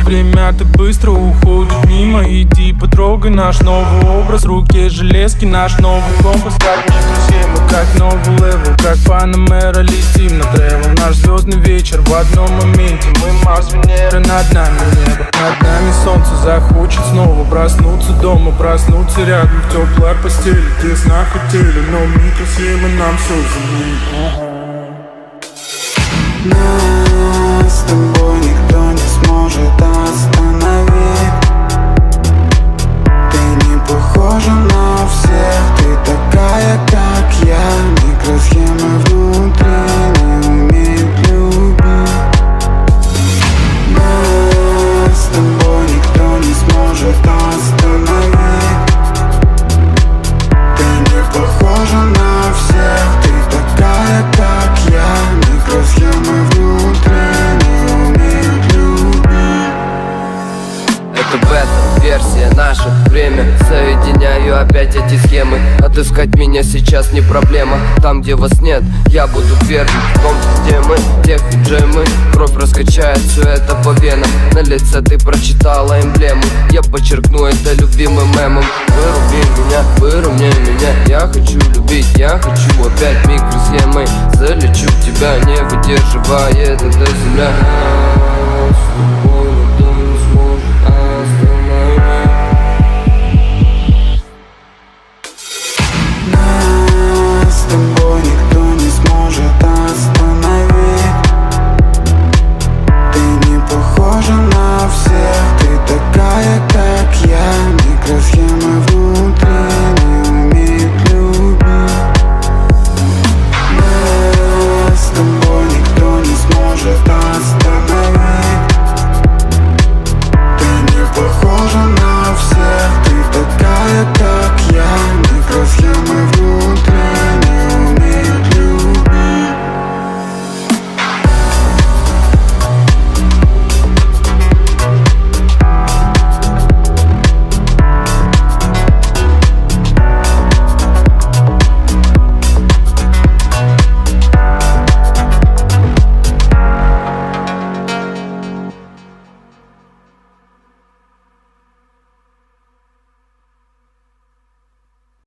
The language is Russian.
время так быстро уходит мимо. Иди потрогай наш новый образ, в руке железки наш новый компас. Как друзья, мы как новый левел, как Панамера летим на тревел. Наш звездный вечер в одном моменте, мы Марс, Венера, над нами небо. Над нами солнце захочет снова проснуться дома, проснуться рядом в теплой постели. Те сна хотели, но микросхемы нам все заменили. Нас с тобой никто не сможет остановить. Ты не похожа на всех, ты такая, как я. Микросхемы внутри не умеют любить. Нас с тобой никто не сможет остановить. Ты не похожа на всех, ты такая, как я. Микросхемы внутри не умеют любить. Это бета-версия, наше время. Соединяю опять эти схемы. Отыскать меня сейчас не проблема. Там, где вас нет, я буду первым. В том, где мы, тех где мы. Кровь раскачает все это по венам. На лице ты прочитала эмблему. Я подчеркну это любимым мемом. Выровняй меня. Я хочу любить, я хочу опять микросхемой. Залечу тебя, не выдерживает эта земля.